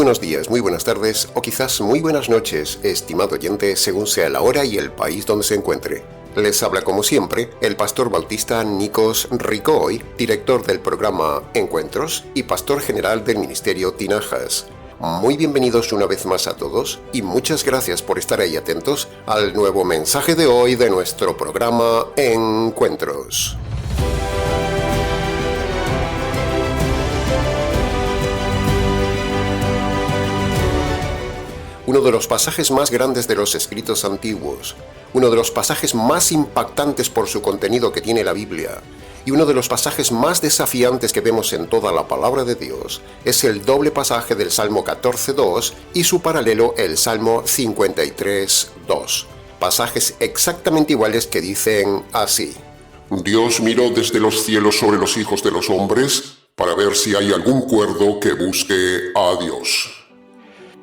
buenos días, muy buenas tardes o quizás muy buenas noches, estimado oyente, según sea la hora y el país donde se encuentre. Les habla como siempre el pastor bautista Nikos Ricoy, director del programa Encuentros y pastor general del ministerio Tinajas. Muy bienvenidos una vez más a todos y muchas gracias por estar ahí atentos al nuevo mensaje de hoy de nuestro programa Encuentros. Uno de los pasajes más grandes de los escritos antiguos, uno de los pasajes más impactantes por su contenido que tiene la Biblia, y uno de los pasajes más desafiantes que vemos en toda la palabra de Dios, es el doble pasaje del Salmo 14.2 y su paralelo el Salmo 53.2. Pasajes exactamente iguales que dicen así: Dios miró desde los cielos sobre los hijos de los hombres para ver si hay algún cuerdo que busque a Dios.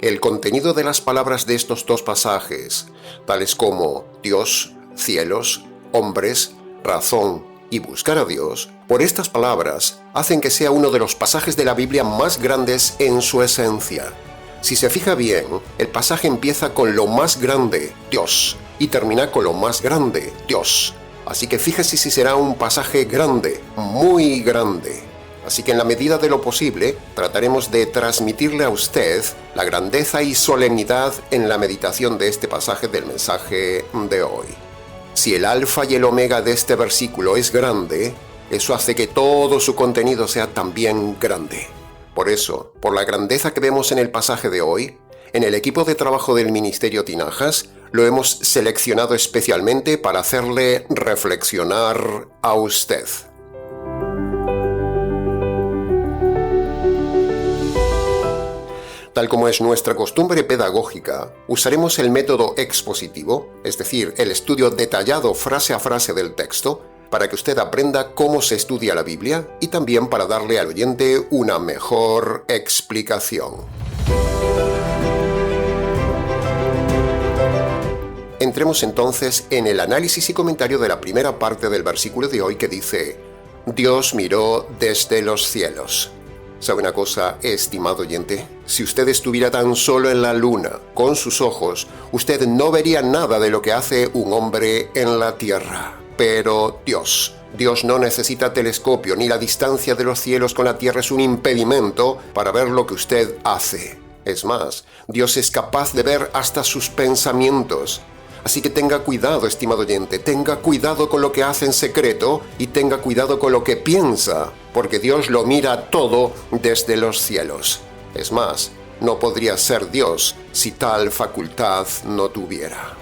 El contenido de las palabras de estos dos pasajes, tales como Dios, cielos, hombres, razón y buscar a Dios, por estas palabras hacen que sea uno de los pasajes de la Biblia más grandes en su esencia. Si se fija bien, el pasaje empieza con lo más grande, Dios, y termina con lo más grande, Dios. Así que fíjese si será un pasaje grande, muy grande. Así que en la medida de lo posible, trataremos de transmitirle a usted la grandeza y solemnidad en la meditación de este pasaje del mensaje de hoy. Si el alfa y el omega de este versículo es grande, eso hace que todo su contenido sea también grande. Por eso, por la grandeza que vemos en el pasaje de hoy, en el equipo de trabajo del Ministerio Tinajas, lo hemos seleccionado especialmente para hacerle reflexionar a usted. Tal como es nuestra costumbre pedagógica, usaremos el método expositivo, es decir, el estudio detallado frase a frase del texto, para que usted aprenda cómo se estudia la Biblia y también para darle al oyente una mejor explicación. Entremos entonces en el análisis y comentario de la primera parte del versículo de hoy que dice: Dios miró desde los cielos. ¿Sabe una cosa, estimado oyente? Si usted estuviera tan solo en la luna, con sus ojos, usted no vería nada de lo que hace un hombre en la tierra. Pero Dios no necesita telescopio, ni la distancia de los cielos con la tierra es un impedimento para ver lo que usted hace. Es más, Dios es capaz de ver hasta sus pensamientos. Así que tenga cuidado, estimado oyente, tenga cuidado con lo que hace en secreto y tenga cuidado con lo que piensa, porque Dios lo mira todo desde los cielos. Es más, no podría ser Dios si tal facultad no tuviera.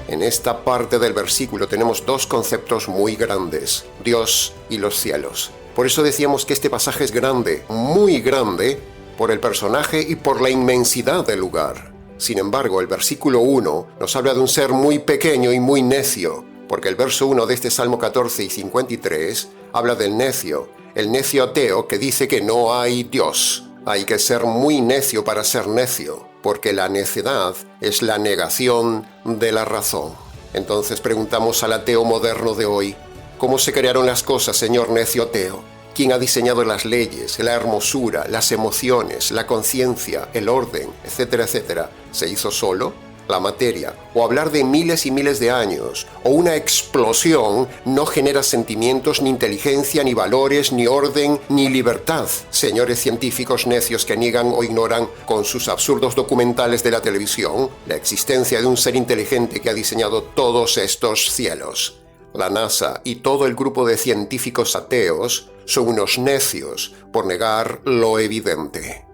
En esta parte del versículo tenemos dos conceptos muy grandes: Dios y los cielos. Por eso decíamos que este pasaje es grande, muy grande, por el personaje y por la inmensidad del lugar. Sin embargo, el versículo 1 nos habla de un ser muy pequeño y muy necio, porque el verso 1 de este Salmo 14 y 53 habla del necio, el necio ateo que dice que no hay Dios. Hay que ser muy necio para ser necio, porque la necedad es la negación de la razón. Entonces preguntamos al ateo moderno de hoy: ¿cómo se crearon las cosas, señor necio ateo? ¿Quién ha diseñado las leyes, la hermosura, las emociones, la conciencia, el orden, etcétera, etcétera? ¿Se hizo solo? La materia, o hablar de miles y miles de años, o una explosión, no genera sentimientos, ni inteligencia, ni valores, ni orden, ni libertad. Señores científicos necios que niegan o ignoran con sus absurdos documentales de la televisión la existencia de un ser inteligente que ha diseñado todos estos cielos. La NASA y todo el grupo de científicos ateos son unos necios por negar lo evidente.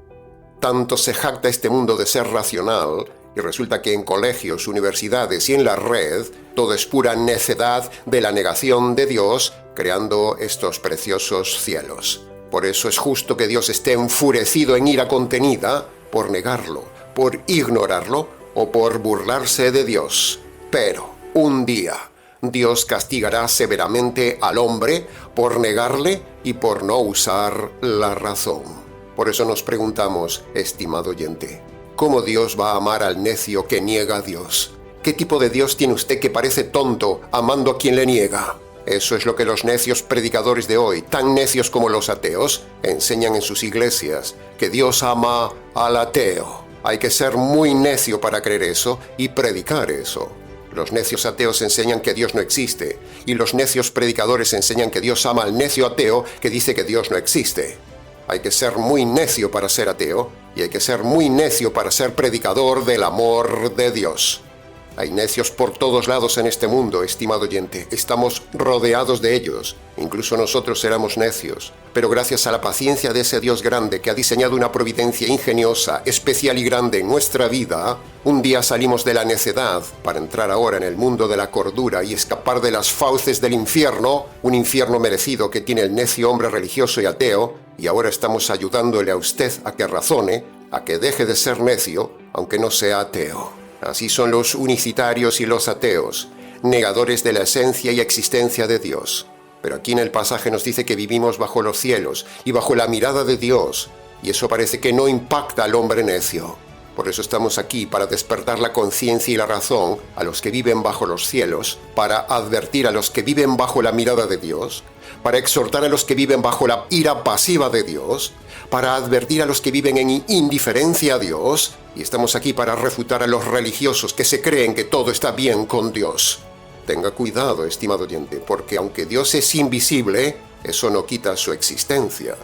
Tanto se jacta este mundo de ser racional, y resulta que en colegios, universidades y en la red todo es pura necedad de la negación de Dios, creando estos preciosos cielos. Por eso es justo que Dios esté enfurecido en ira contenida por negarlo, por ignorarlo o por burlarse de Dios. Pero un día Dios castigará severamente al hombre por negarle y por no usar la razón. Por eso nos preguntamos, estimado oyente, ¿cómo Dios va a amar al necio que niega a Dios? ¿Qué tipo de Dios tiene usted que parece tonto amando a quien le niega? Eso es lo que los necios predicadores de hoy, tan necios como los ateos, enseñan en sus iglesias, que Dios ama al ateo. Hay que ser muy necio para creer eso y predicar eso. Los necios ateos enseñan que Dios no existe, y los necios predicadores enseñan que Dios ama al necio ateo que dice que Dios no existe. Hay que ser muy necio para ser ateo, y hay que ser muy necio para ser predicador del amor de Dios. Hay necios por todos lados en este mundo, estimado oyente. Estamos rodeados de ellos. Incluso nosotros éramos necios. Pero gracias a la paciencia de ese Dios grande que ha diseñado una providencia ingeniosa, especial y grande en nuestra vida, un día salimos de la necedad para entrar ahora en el mundo de la cordura y escapar de las fauces del infierno, un infierno merecido que tiene el necio hombre religioso y ateo, y ahora estamos ayudándole a usted a que razone, a que deje de ser necio, aunque no sea ateo. Así son los unicitarios y los ateos, negadores de la esencia y existencia de Dios. Pero aquí en el pasaje nos dice que vivimos bajo los cielos y bajo la mirada de Dios, y eso parece que no impacta al hombre necio. Por eso estamos aquí, para despertar la conciencia y la razón a los que viven bajo los cielos, para advertir a los que viven bajo la mirada de Dios, para exhortar a los que viven bajo la ira pasiva de Dios, para advertir a los que viven en indiferencia a Dios, y estamos aquí para refutar a los religiosos que se creen que todo está bien con Dios. Tenga cuidado, estimado oyente, porque aunque Dios es invisible, eso no quita su existencia.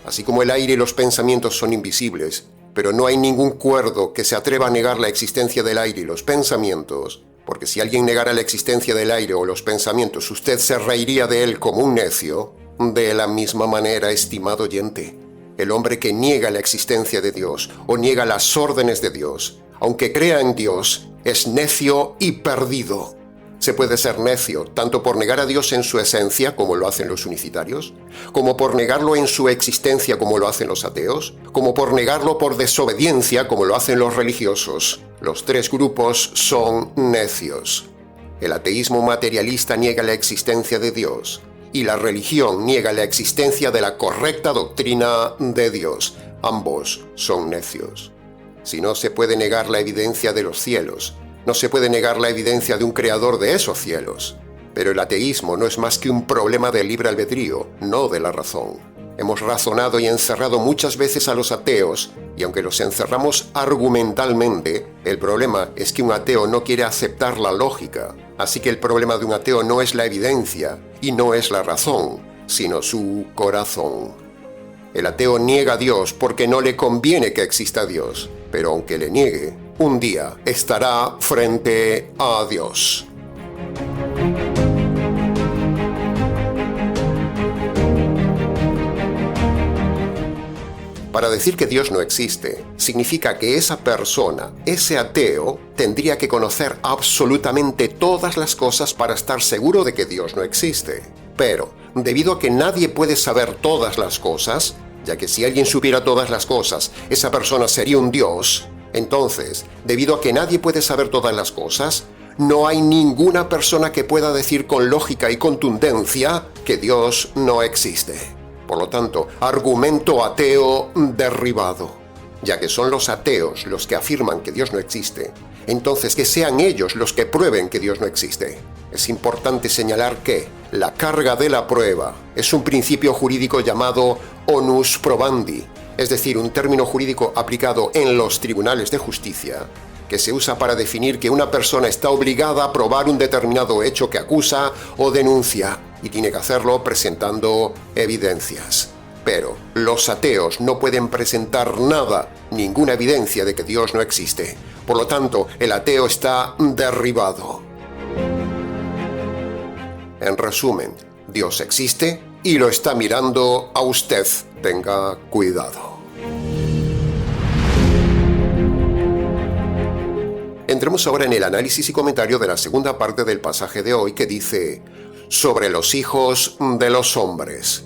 Así como el aire y los pensamientos son invisibles, pero no hay ningún cuerdo que se atreva a negar la existencia del aire y los pensamientos, porque si alguien negara la existencia del aire o los pensamientos, usted se reiría de él como un necio. De la misma manera, estimado oyente, el hombre que niega la existencia de Dios o niega las órdenes de Dios, aunque crea en Dios, es necio y perdido. Se puede ser necio tanto por negar a Dios en su esencia, como lo hacen los unicitarios, como por negarlo en su existencia, como lo hacen los ateos, como por negarlo por desobediencia, como lo hacen los religiosos. Los tres grupos son necios. El ateísmo materialista niega la existencia de Dios, y la religión niega la existencia de la correcta doctrina de Dios. Ambos son necios. Si no se puede negar la evidencia de los cielos, no se puede negar la evidencia de un creador de esos cielos. Pero el ateísmo no es más que un problema del libre albedrío, no de la razón. Hemos razonado y encerrado muchas veces a los ateos, y aunque los encerramos argumentalmente, el problema es que un ateo no quiere aceptar la lógica. Así que el problema de un ateo no es la evidencia y no es la razón, sino su corazón. El ateo niega a Dios porque no le conviene que exista Dios, pero aunque le niegue, un día estará frente a Dios. Para decir que Dios no existe, significa que esa persona, ese ateo, tendría que conocer absolutamente todas las cosas para estar seguro de que Dios no existe. Pero, debido a que nadie puede saber todas las cosas, ya que si alguien supiera todas las cosas, esa persona sería un Dios, entonces, debido a que nadie puede saber todas las cosas, no hay ninguna persona que pueda decir con lógica y contundencia que Dios no existe. Por lo tanto, argumento ateo derribado. Ya que son los ateos los que afirman que Dios no existe, entonces que sean ellos los que prueben que Dios no existe. Es importante señalar que la carga de la prueba es un principio jurídico llamado onus probandi, es decir, un término jurídico aplicado en los tribunales de justicia, que se usa para definir que una persona está obligada a probar un determinado hecho que acusa o denuncia, y tiene que hacerlo presentando evidencias. Pero los ateos no pueden presentar nada, ninguna evidencia de que Dios no existe. Por lo tanto, el ateo está derribado. En resumen, Dios existe y lo está mirando a usted. Tenga cuidado. Entremos ahora en el análisis y comentario de la segunda parte del pasaje de hoy que dice: sobre los hijos de los hombres.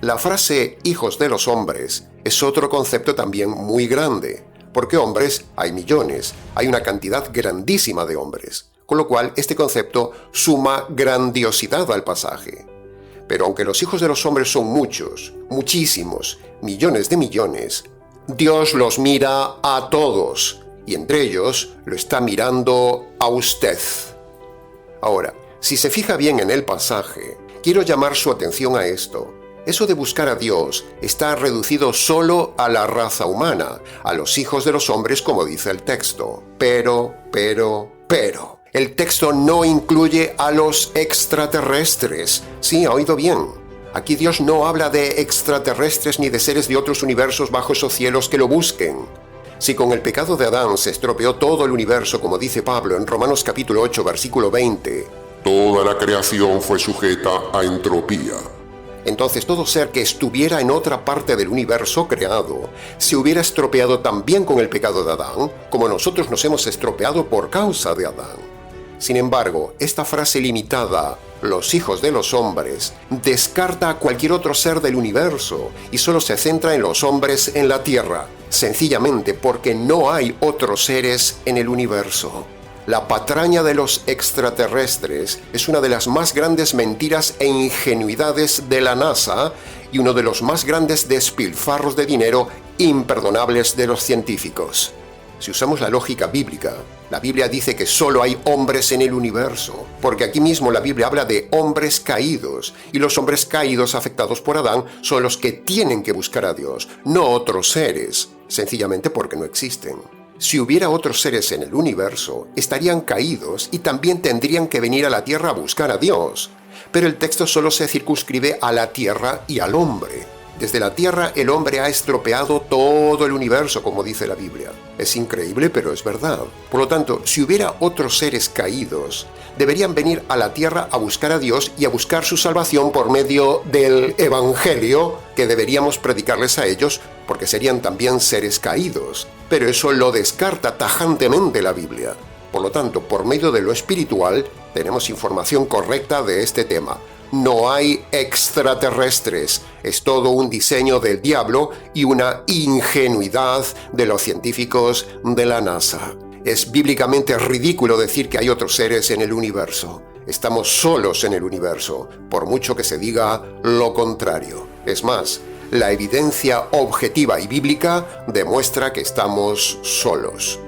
La frase hijos de los hombres es otro concepto también muy grande, porque hombres hay millones, hay una cantidad grandísima de hombres, con lo cual este concepto suma grandiosidad al pasaje. Pero aunque los hijos de los hombres son muchos, muchísimos, millones de millones, Dios los mira a todos, y entre ellos lo está mirando a usted. Ahora, Si se fija bien en el pasaje, quiero llamar su atención a esto. Eso de buscar a Dios está reducido solo a la raza humana, a los hijos de los hombres, como dice el texto. Pero, el texto no incluye a los extraterrestres. Sí, ha oído bien. Aquí Dios no habla de extraterrestres ni de seres de otros universos bajo esos cielos que lo busquen. Si con el pecado de Adán se estropeó todo el universo, como dice Pablo en Romanos capítulo 8, versículo 20, toda la creación fue sujeta a entropía. Entonces todo ser que estuviera en otra parte del universo creado se hubiera estropeado también con el pecado de Adán, como nosotros nos hemos estropeado por causa de Adán. Sin embargo, esta frase limitada, los hijos de los hombres, descarta a cualquier otro ser del universo y solo se centra en los hombres en la Tierra, sencillamente porque no hay otros seres en el universo. La patraña de los extraterrestres es una de las más grandes mentiras e ingenuidades de la NASA y uno de los más grandes despilfarros de dinero imperdonables de los científicos. Si usamos la lógica bíblica, la Biblia dice que solo hay hombres en el universo, porque aquí mismo la Biblia habla de hombres caídos, y los hombres caídos afectados por Adán son los que tienen que buscar a Dios, no otros seres, sencillamente porque no existen. Si hubiera otros seres en el universo, estarían caídos y también tendrían que venir a la tierra a buscar a Dios. Pero el texto solo se circunscribe a la tierra y al hombre. Desde la tierra el hombre ha estropeado todo el universo, como dice la Biblia. Es increíble, pero es verdad. Por lo tanto, si hubiera otros seres caídos, deberían venir a la tierra a buscar a Dios y a buscar su salvación por medio del Evangelio que deberíamos predicarles a ellos, porque serían también seres caídos. Pero eso lo descarta tajantemente la Biblia. Por lo tanto, por medio de lo espiritual, tenemos información correcta de este tema. No hay extraterrestres, es todo un diseño del diablo y una ingenuidad de los científicos de la NASA. Es bíblicamente ridículo decir que hay otros seres en el universo. Estamos solos en el universo, por mucho que se diga lo contrario. Es más, la evidencia objetiva y bíblica demuestra que estamos solos.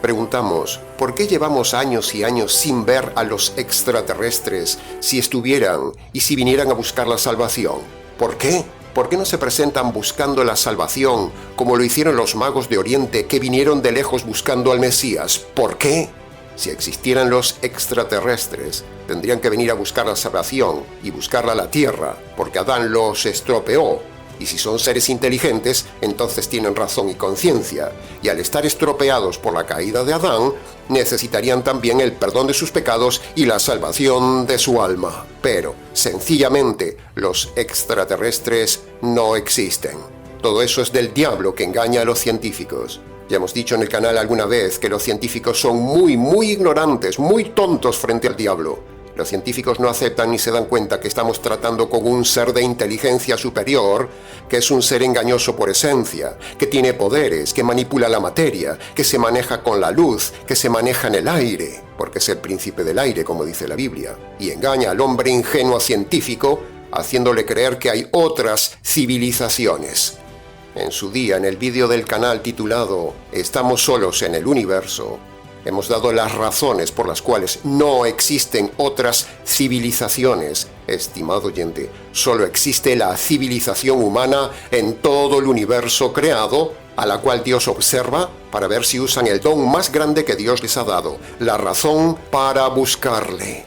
Preguntamos, ¿por qué llevamos años y años sin ver a los extraterrestres si estuvieran y si vinieran a buscar la salvación? ¿Por qué? ¿Por qué no se presentan buscando la salvación como lo hicieron los magos de Oriente que vinieron de lejos buscando al Mesías? ¿Por qué? Si existieran los extraterrestres, tendrían que venir a buscar la salvación y buscarla a la tierra, porque Adán los estropeó. Y si son seres inteligentes, entonces tienen razón y conciencia. Y al estar estropeados por la caída de Adán, necesitarían también el perdón de sus pecados y la salvación de su alma. Pero, sencillamente, los extraterrestres no existen. Todo eso es del diablo que engaña a los científicos. Ya hemos dicho en el canal alguna vez que los científicos son muy ignorantes, muy tontos frente al diablo. Los científicos no aceptan ni se dan cuenta que estamos tratando con un ser de inteligencia superior, que es un ser engañoso por esencia, que tiene poderes, que manipula la materia, que se maneja con la luz, que se maneja en el aire, porque es el príncipe del aire, como dice la Biblia, y engaña al hombre ingenuo científico, haciéndole creer que hay otras civilizaciones. En su día, en el vídeo del canal titulado «Estamos solos en el universo», hemos dado las razones por las cuales no existen otras civilizaciones. Estimado oyente, solo existe la civilización humana en todo el universo creado, a la cual Dios observa para ver si usan el don más grande que Dios les ha dado, la razón para buscarle.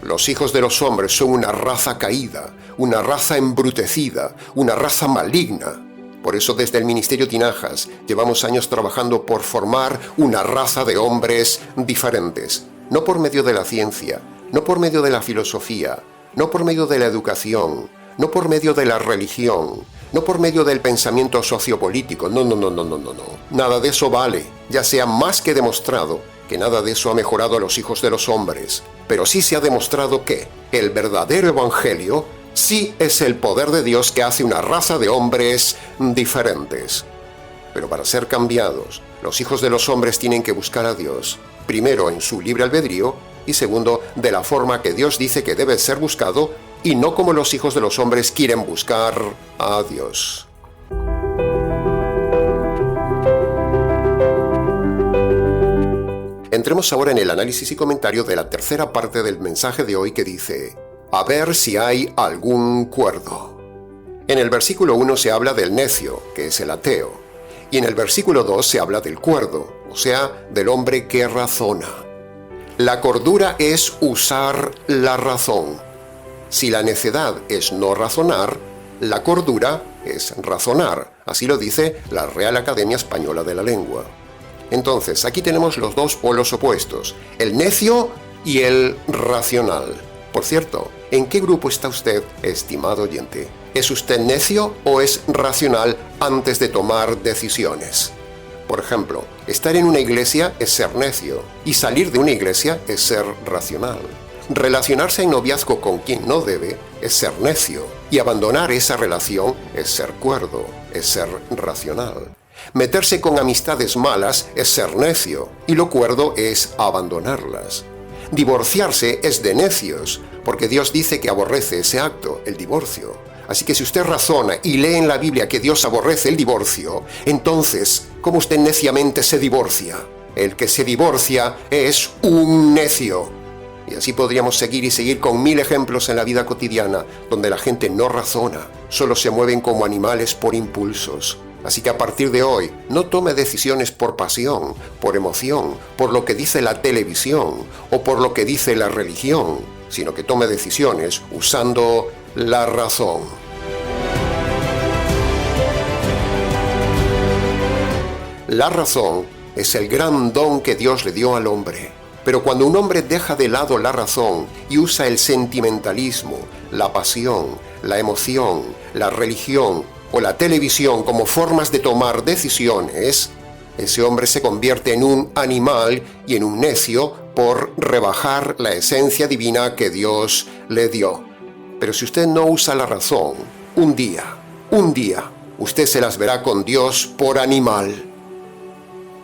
Los hijos de los hombres son una raza caída, una raza embrutecida, una raza maligna. Por eso desde el Ministerio Tinajas llevamos años trabajando por formar una raza de hombres diferentes. No por medio de la ciencia, no por medio de la filosofía, no por medio de la educación, no por medio de la religión, no por medio del pensamiento sociopolítico. No. Nada de eso vale. Ya se ha más que demostrado que nada de eso ha mejorado a los hijos de los hombres. Pero sí se ha demostrado que el verdadero evangelio sí es el poder de Dios que hace una raza de hombres diferentes. Pero para ser cambiados, los hijos de los hombres tienen que buscar a Dios, primero en su libre albedrío y segundo de la forma que Dios dice que debe ser buscado y no como los hijos de los hombres quieren buscar a Dios. Entremos ahora en el análisis y comentario de la tercera parte del mensaje de hoy que dice: a ver si hay algún cuerdo. En el versículo 1 se habla del necio, que es el ateo, y en el versículo 2 se habla del cuerdo, o sea, del hombre que razona. La cordura es usar la razón. Si la necedad es no razonar, la cordura es razonar. Así lo dice la Real Academia Española de la Lengua. Entonces, aquí tenemos los dos polos opuestos, el necio y el racional. Por cierto, ¿en qué grupo está usted, estimado oyente? ¿Es usted necio o es racional antes de tomar decisiones? Por ejemplo, estar en una iglesia es ser necio y salir de una iglesia es ser racional. Relacionarse en noviazgo con quien no debe es ser necio y abandonar esa relación es ser cuerdo, es ser racional. Meterse con amistades malas es ser necio y lo cuerdo es abandonarlas. Divorciarse es de necios, porque Dios dice que aborrece ese acto, el divorcio. Así que si usted razona y lee en la Biblia que Dios aborrece el divorcio, entonces, ¿cómo usted neciamente se divorcia? El que se divorcia es un necio. Y así podríamos seguir y seguir con 1000 ejemplos en la vida cotidiana, donde la gente no razona, solo se mueven como animales por impulsos. Así que a partir de hoy, no tome decisiones por pasión, por emoción, por lo que dice la televisión o por lo que dice la religión, sino que tome decisiones usando la razón. La razón es el gran don que Dios le dio al hombre. Pero cuando un hombre deja de lado la razón y usa el sentimentalismo, la pasión, la emoción, la religión o la televisión como formas de tomar decisiones, ese hombre se convierte en un animal y en un necio por rebajar la esencia divina que Dios le dio. Pero si usted no usa la razón, un día, usted se las verá con Dios por animal.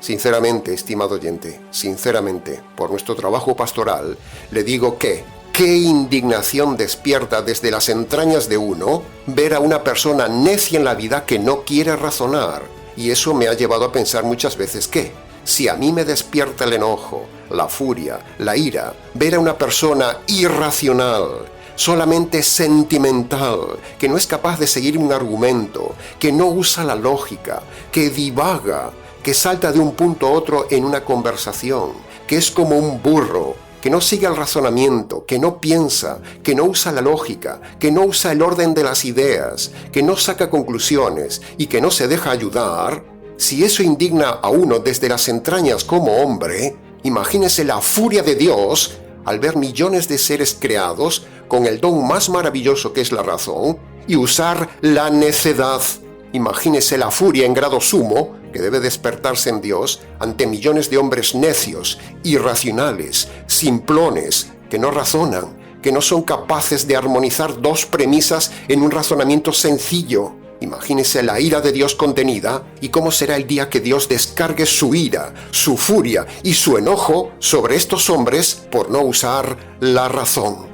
Sinceramente, estimado oyente, sinceramente, por nuestro trabajo pastoral, le digo que qué indignación despierta desde las entrañas de uno ver a una persona necia en la vida que no quiere razonar. Y eso me ha llevado a pensar muchas veces que, si a mí me despierta el enojo, la furia, la ira, ver a una persona irracional, solamente sentimental, que no es capaz de seguir un argumento, que no usa la lógica, que divaga, que salta de un punto a otro en una conversación, que es como un burro, que no sigue el razonamiento, que no piensa, que no usa la lógica, que no usa el orden de las ideas, que no saca conclusiones y que no se deja ayudar, si eso indigna a uno desde las entrañas como hombre, imagínese la furia de Dios al ver millones de seres creados con el don más maravilloso que es la razón y usar la necedad. Imagínese la furia en grado sumo que debe despertarse en Dios ante millones de hombres necios, irracionales, simplones, que no razonan, que no son capaces de armonizar dos premisas en un razonamiento sencillo. Imagínese la ira de Dios contenida y cómo será el día que Dios descargue su ira, su furia y su enojo sobre estos hombres por no usar la razón.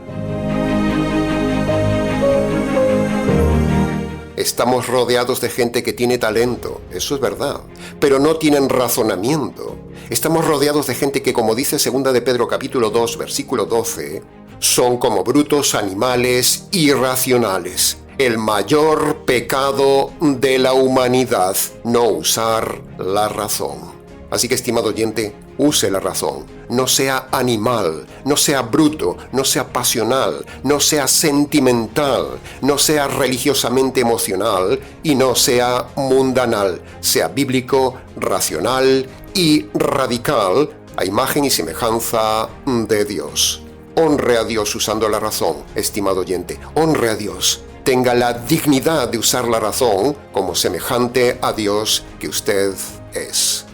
Estamos rodeados de gente que tiene talento, eso es verdad, pero no tienen razonamiento. Estamos rodeados de gente que, como dice 2 de Pedro capítulo 2, versículo 12, son como brutos animales irracionales. El mayor pecado de la humanidad, no usar la razón. Así que, estimado oyente, use la razón. No sea animal, no sea bruto, no sea pasional, no sea sentimental, no sea religiosamente emocional y no sea mundanal. Sea bíblico, racional y radical a imagen y semejanza de Dios. Honre a Dios usando la razón, estimado oyente. Honre a Dios. Tenga la dignidad de usar la razón como semejante a Dios que usted es.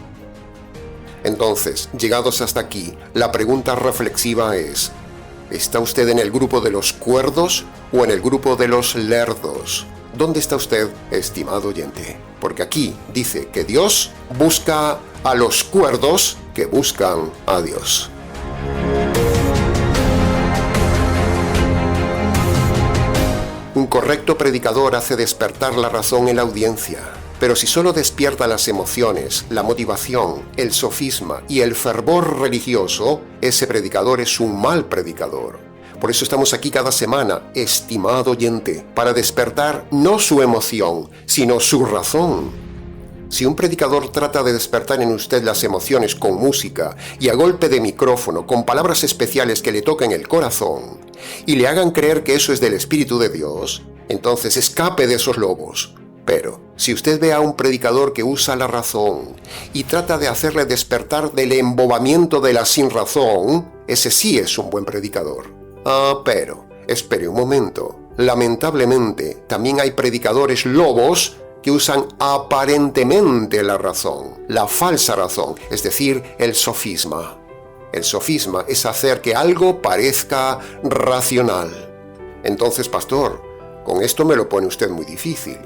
Entonces, llegados hasta aquí, la pregunta reflexiva es: ¿está usted en el grupo de los cuerdos o en el grupo de los lerdos? ¿Dónde está usted, estimado oyente? Porque aquí dice que Dios busca a los cuerdos que buscan a Dios. Un correcto predicador hace despertar la razón en la audiencia. Pero si solo despierta las emociones, la motivación, el sofisma y el fervor religioso, ese predicador es un mal predicador. Por eso estamos aquí cada semana, estimado oyente, para despertar no su emoción, sino su razón. Si un predicador trata de despertar en usted las emociones con música y a golpe de micrófono, con palabras especiales que le toquen el corazón y le hagan creer que eso es del Espíritu de Dios, entonces escape de esos lobos. Pero si usted ve a un predicador que usa la razón y trata de hacerle despertar del embobamiento de la sinrazón, ese sí es un buen predicador. Pero espere un momento. Lamentablemente, también hay predicadores lobos que usan aparentemente la razón, la falsa razón, es decir, el sofisma. El sofisma es hacer que algo parezca racional. Entonces, pastor, con esto me lo pone usted muy difícil.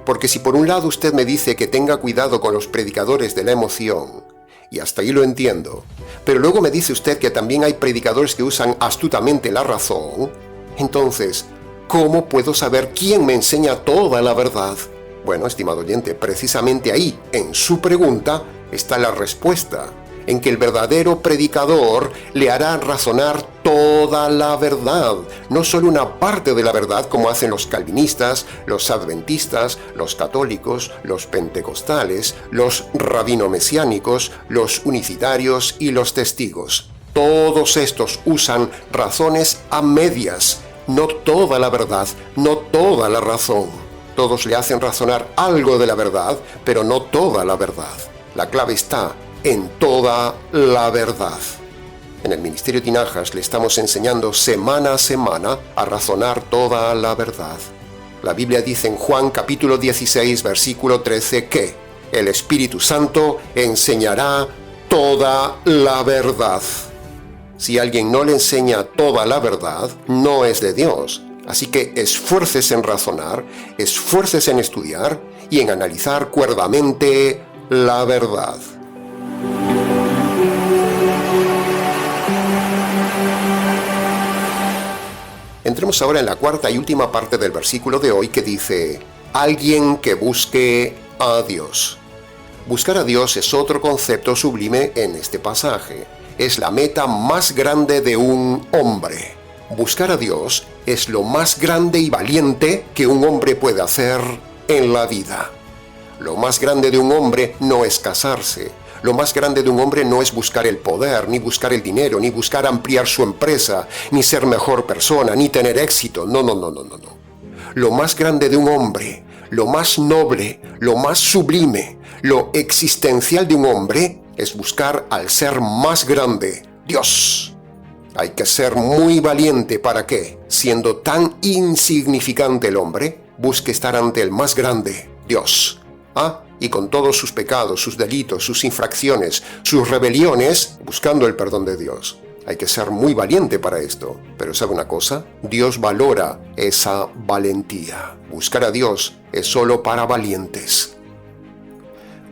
Porque si por un lado usted me dice que tenga cuidado con los predicadores de la emoción, y hasta ahí lo entiendo, pero luego me dice usted que también hay predicadores que usan astutamente la razón, entonces, ¿cómo puedo saber quién me enseña toda la verdad? Bueno, estimado oyente, precisamente ahí, en su pregunta, está la respuesta, en que el verdadero predicador le hará razonar toda la verdad, no solo una parte de la verdad como hacen los calvinistas, los adventistas, los católicos, los pentecostales, los rabino-mesiánicos, los unicitarios y los testigos. Todos estos usan razones a medias, no toda la verdad, no toda la razón. Todos le hacen razonar algo de la verdad, pero no toda la verdad. La clave está en toda la verdad. En el Ministerio Tinajas le estamos enseñando semana a semana a razonar toda la verdad. La Biblia dice en Juan capítulo 16, versículo 13 que el Espíritu Santo enseñará toda la verdad. Si alguien no le enseña toda la verdad, no es de Dios. Así que esfuércese en razonar, esfuércese en estudiar y en analizar cuerdamente la verdad. Entremos ahora en la cuarta y última parte del versículo de hoy que dice, alguien que busque a Dios. Buscar a Dios es otro concepto sublime en este pasaje. Es la meta más grande de un hombre. Buscar a Dios es lo más grande y valiente que un hombre puede hacer en la vida. Lo más grande de un hombre no es casarse. Lo más grande de un hombre no es buscar el poder, ni buscar el dinero, ni buscar ampliar su empresa, ni ser mejor persona, ni tener éxito. No. Lo más grande de un hombre, lo más noble, lo más sublime, lo existencial de un hombre es buscar al ser más grande, Dios. Hay que ser muy valiente para que, siendo tan insignificante el hombre, busque estar ante el más grande, Dios. Y con todos sus pecados, sus delitos, sus infracciones, sus rebeliones, buscando el perdón de Dios. Hay que ser muy valiente para esto. Pero ¿sabe una cosa? Dios valora esa valentía. Buscar a Dios es solo para valientes.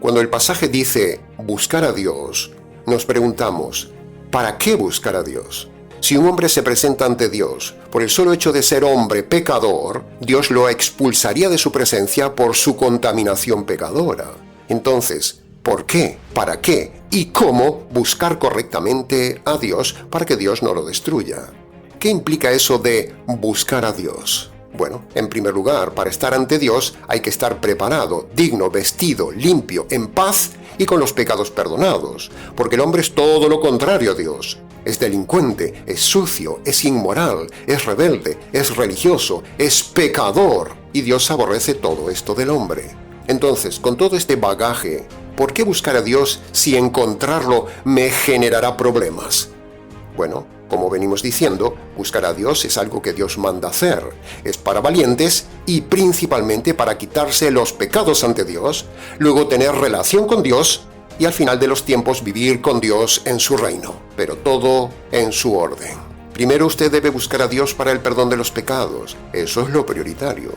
Cuando el pasaje dice buscar a Dios, nos preguntamos, ¿para qué buscar a Dios? Si un hombre se presenta ante Dios por el solo hecho de ser hombre pecador, Dios lo expulsaría de su presencia por su contaminación pecadora. Entonces, ¿por qué? ¿Para qué? ¿Y cómo buscar correctamente a Dios para que Dios no lo destruya? ¿Qué implica eso de buscar a Dios? Bueno, en primer lugar, para estar ante Dios hay que estar preparado, digno, vestido, limpio, en paz y con los pecados perdonados, porque el hombre es todo lo contrario a Dios. Es delincuente, es sucio, es inmoral, es rebelde, es religioso, es pecador, y Dios aborrece todo esto del hombre. Entonces, con todo este bagaje, ¿por qué buscar a Dios si encontrarlo me generará problemas? Bueno, como venimos diciendo, buscar a Dios es algo que Dios manda hacer. Es para valientes y principalmente para quitarse los pecados ante Dios, luego tener relación con Dios y al final de los tiempos vivir con Dios en su reino, pero todo en su orden. Primero usted debe buscar a Dios para el perdón de los pecados. Eso es lo prioritario.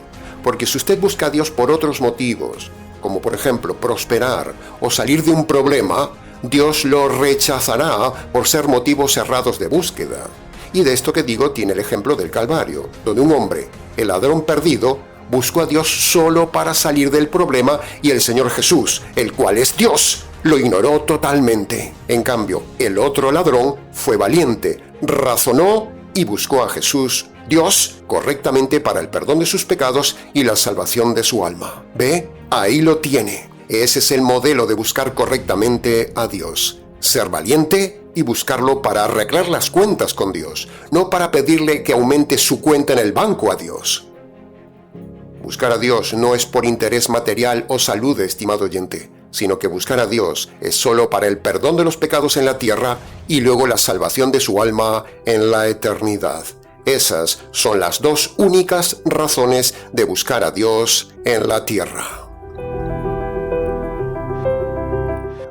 Porque si usted busca a Dios por otros motivos, como por ejemplo prosperar o salir de un problema, Dios lo rechazará por ser motivos errados de búsqueda. Y de esto que digo tiene el ejemplo del Calvario, donde un hombre, el ladrón perdido, buscó a Dios solo para salir del problema y el Señor Jesús, el cual es Dios, lo ignoró totalmente. En cambio, el otro ladrón fue valiente, razonó y buscó a Jesús, Dios, correctamente para el perdón de sus pecados y la salvación de su alma. ¿Ve? Ahí lo tiene. Ese es el modelo de buscar correctamente a Dios. Ser valiente y buscarlo para arreglar las cuentas con Dios, no para pedirle que aumente su cuenta en el banco a Dios. Buscar a Dios no es por interés material o salud, estimado oyente, sino que buscar a Dios es solo para el perdón de los pecados en la tierra y luego la salvación de su alma en la eternidad. Esas son las dos únicas razones de buscar a Dios en la tierra.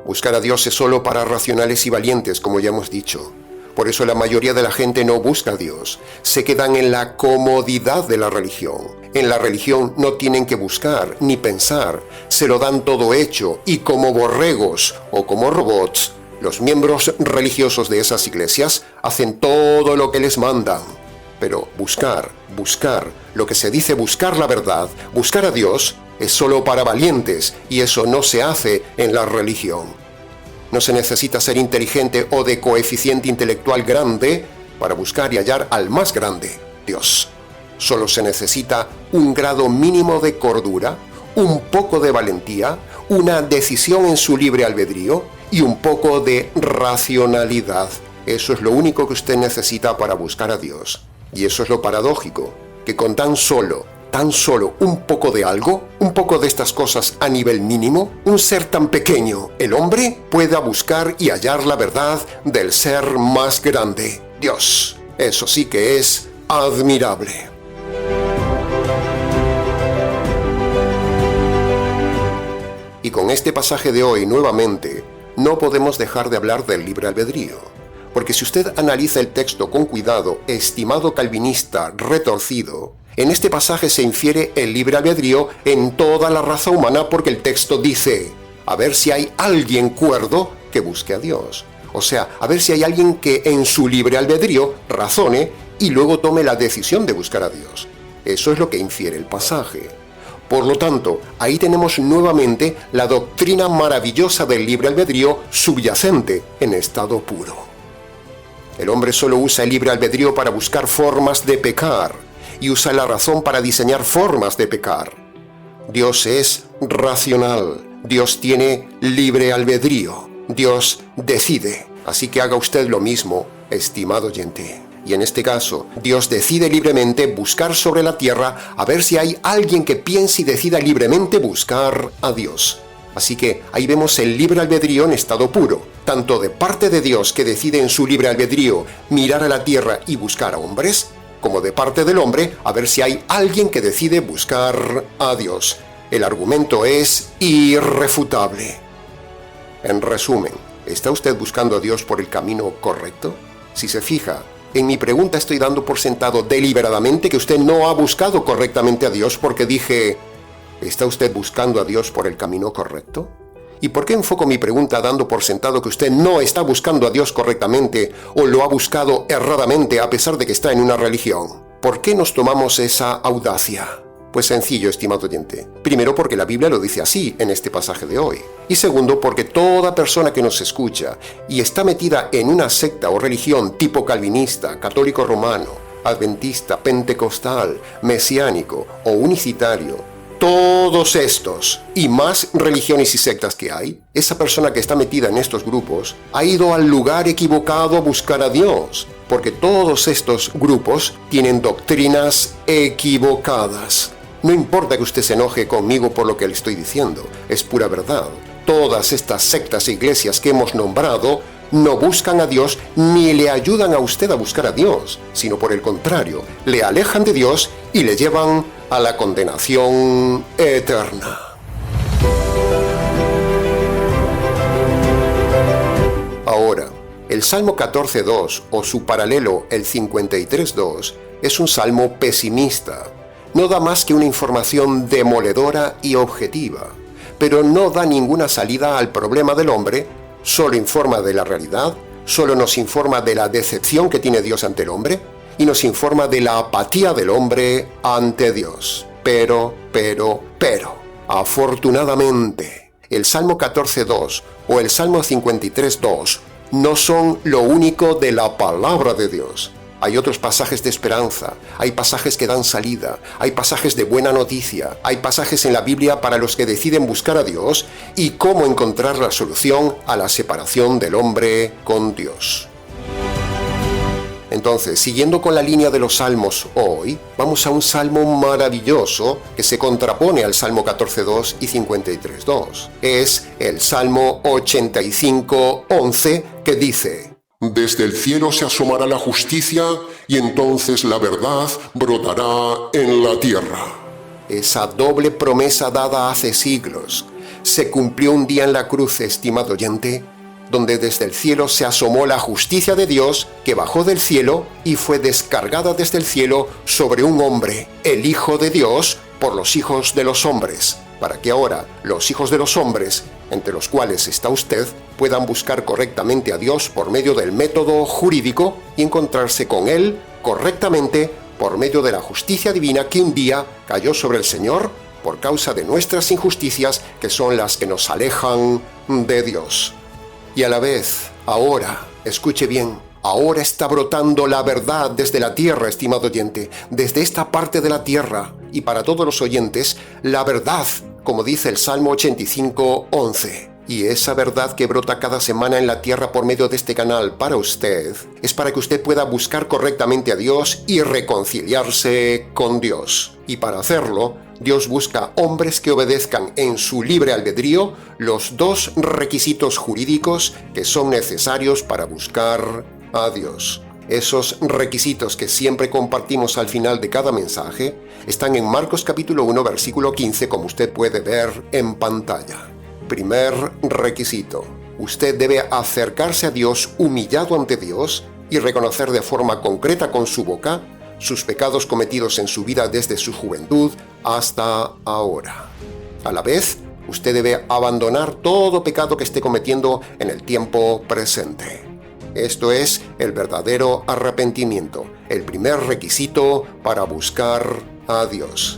Buscar a Dios es solo para racionales y valientes, como ya hemos dicho. Por eso la mayoría de la gente no busca a Dios. Se quedan en la comodidad de la religión. En la religión no tienen que buscar ni pensar. Se lo dan todo hecho y como borregos o como robots, los miembros religiosos de esas iglesias hacen todo lo que les mandan. Pero buscar, lo que se dice buscar la verdad, buscar a Dios, es solo para valientes y eso no se hace en la religión. No se necesita ser inteligente o de coeficiente intelectual grande para buscar y hallar al más grande, Dios. Solo se necesita un grado mínimo de cordura, un poco de valentía, una decisión en su libre albedrío y un poco de racionalidad. Eso es lo único que usted necesita para buscar a Dios. Y eso es lo paradójico, que con tan solo un poco de algo, un poco de estas cosas a nivel mínimo, un ser tan pequeño, el hombre, pueda buscar y hallar la verdad del ser más grande, Dios. Eso sí que es admirable. Y con este pasaje de hoy, nuevamente, no podemos dejar de hablar del libre albedrío. Porque si usted analiza el texto con cuidado, estimado calvinista retorcido, en este pasaje se infiere el libre albedrío en toda la raza humana porque el texto dice, a ver si hay alguien cuerdo que busque a Dios. O sea, a ver si hay alguien que en su libre albedrío razone y luego tome la decisión de buscar a Dios. Eso es lo que infiere el pasaje. Por lo tanto, ahí tenemos nuevamente la doctrina maravillosa del libre albedrío subyacente en estado puro. El hombre solo usa el libre albedrío para buscar formas de pecar y usa la razón para diseñar formas de pecar. Dios es racional, Dios tiene libre albedrío, Dios decide. Así que haga usted lo mismo, estimado oyente. Y en este caso, Dios decide libremente buscar sobre la tierra a ver si hay alguien que piense y decida libremente buscar a Dios. Así que ahí vemos el libre albedrío en estado puro, tanto de parte de Dios que decide en su libre albedrío mirar a la tierra y buscar a hombres, como de parte del hombre a ver si hay alguien que decide buscar a Dios. El argumento es irrefutable. En resumen, ¿está usted buscando a Dios por el camino correcto? Si se fija, en mi pregunta estoy dando por sentado deliberadamente que usted no ha buscado correctamente a Dios porque dije, ¿está usted buscando a Dios por el camino correcto? ¿Y por qué enfoco mi pregunta dando por sentado que usted no está buscando a Dios correctamente o lo ha buscado erradamente a pesar de que está en una religión? ¿Por qué nos tomamos esa audacia? Pues sencillo, estimado oyente. Primero, porque la Biblia lo dice así en este pasaje de hoy. Y segundo, porque toda persona que nos escucha y está metida en una secta o religión tipo calvinista, católico romano, adventista, pentecostal, mesiánico o unicitario, todos estos y más religiones y sectas que hay, esa persona que está metida en estos grupos ha ido al lugar equivocado a buscar a Dios, porque todos estos grupos tienen doctrinas equivocadas. No importa que usted se enoje conmigo por lo que le estoy diciendo, es pura verdad. Todas estas sectas e iglesias que hemos nombrado no buscan a Dios ni le ayudan a usted a buscar a Dios, sino por el contrario, le alejan de Dios y le llevan a la condenación eterna. Ahora, el Salmo 14.2 o su paralelo, el 53.2, es un salmo pesimista. No da más que una información demoledora y objetiva, pero no da ninguna salida al problema del hombre, solo informa de la realidad, solo nos informa de la decepción que tiene Dios ante el hombre, y nos informa de la apatía del hombre ante Dios. pero, afortunadamente, el Salmo 14.2 o el Salmo 53.2 no son lo único de la palabra de Dios. Hay otros pasajes de esperanza, hay pasajes que dan salida, hay pasajes de buena noticia, hay pasajes en la Biblia para los que deciden buscar a Dios y cómo encontrar la solución a la separación del hombre con Dios. Entonces, siguiendo con la línea de los salmos hoy, vamos a un salmo maravilloso que se contrapone al Salmo 14.2 y 53.2. Es el Salmo 85.11 que dice: Desde el cielo se asomará la justicia y entonces la verdad brotará en la tierra. Esa doble promesa dada hace siglos se cumplió un día en la cruz, estimado oyente, donde desde el cielo se asomó la justicia de Dios que bajó del cielo y fue descargada desde el cielo sobre un hombre, el Hijo de Dios, por los hijos de los hombres, para que ahora los hijos de los hombres, entre los cuales está usted, puedan buscar correctamente a Dios por medio del método jurídico y encontrarse con Él correctamente por medio de la justicia divina que un día cayó sobre el Señor por causa de nuestras injusticias, que son las que nos alejan de Dios. Y a la vez, ahora, escuche bien, ahora está brotando la verdad desde la tierra, estimado oyente, desde esta parte de la tierra, y para todos los oyentes, la verdad, como dice el Salmo 85.11. Y esa verdad que brota cada semana en la tierra por medio de este canal para usted, es para que usted pueda buscar correctamente a Dios y reconciliarse con Dios. Y para hacerlo, Dios busca hombres que obedezcan en su libre albedrío los dos requisitos jurídicos que son necesarios para buscar a Dios. Esos requisitos que siempre compartimos al final de cada mensaje están en Marcos capítulo 1, versículo 15, como usted puede ver en pantalla. Primer requisito: usted debe acercarse a Dios humillado ante Dios y reconocer de forma concreta con su boca sus pecados cometidos en su vida desde su juventud hasta ahora. A la vez, usted debe abandonar todo pecado que esté cometiendo en el tiempo presente. Esto es el verdadero arrepentimiento, el primer requisito para buscar a Dios.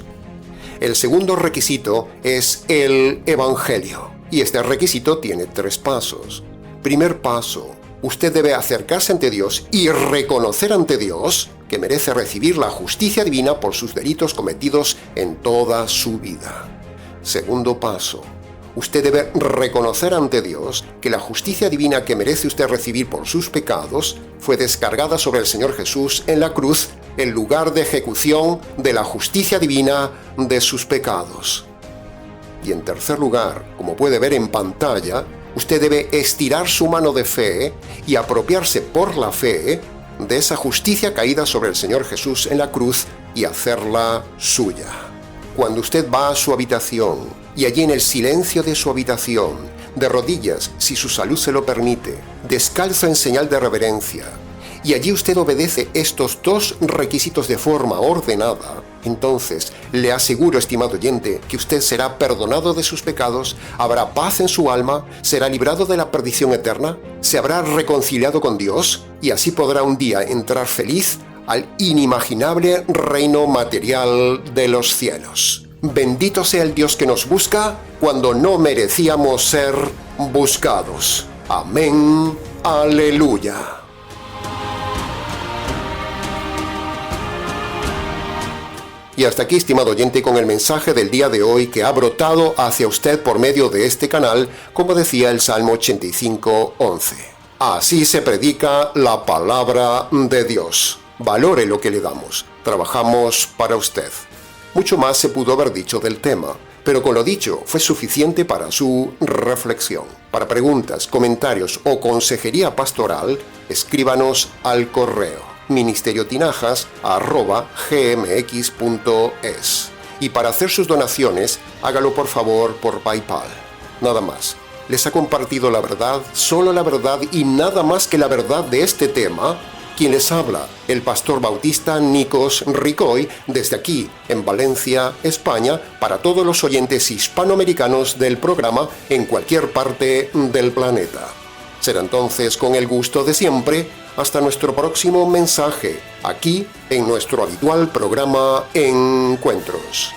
El segundo requisito es el Evangelio, y este requisito tiene 3 pasos. Primer paso: usted debe acercarse ante Dios y reconocer ante Dios que merece recibir la justicia divina por sus delitos cometidos en toda su vida. Segundo paso: usted debe reconocer ante Dios que la justicia divina que merece usted recibir por sus pecados fue descargada sobre el Señor Jesús en la cruz, el lugar de ejecución de la justicia divina de sus pecados. Y en tercer lugar, como puede ver en pantalla, usted debe estirar su mano de fe y apropiarse por la fe de esa justicia caída sobre el Señor Jesús en la cruz y hacerla suya. Cuando usted va a su habitación y allí en el silencio de su habitación, de rodillas, si su salud se lo permite, descalzo en señal de reverencia, y allí usted obedece estos 2 requisitos de forma ordenada, entonces le aseguro, estimado oyente, que usted será perdonado de sus pecados, habrá paz en su alma, será librado de la perdición eterna, se habrá reconciliado con Dios y así podrá un día entrar feliz al inimaginable reino material de los cielos. Bendito sea el Dios que nos busca cuando no merecíamos ser buscados. Amén. Aleluya. Y hasta aquí, estimado oyente, con el mensaje del día de hoy que ha brotado hacia usted por medio de este canal, como decía el Salmo 85.11. Así se predica la palabra de Dios. Valore lo que le damos. Trabajamos para usted. Mucho más se pudo haber dicho del tema, pero con lo dicho fue suficiente para su reflexión. Para preguntas, comentarios o consejería pastoral, escríbanos al correo ministeriotinajas@gmx.es. Y para hacer sus donaciones, hágalo por favor por PayPal. Nada más. Les ha compartido la verdad, solo la verdad y nada más que la verdad de este tema, quien les habla, el pastor bautista Nikos Ricoy, desde aquí, en Valencia, España, para todos los oyentes hispanoamericanos del programa en cualquier parte del planeta. Será entonces con el gusto de siempre, hasta nuestro próximo mensaje, aquí en nuestro habitual programa Encuentros.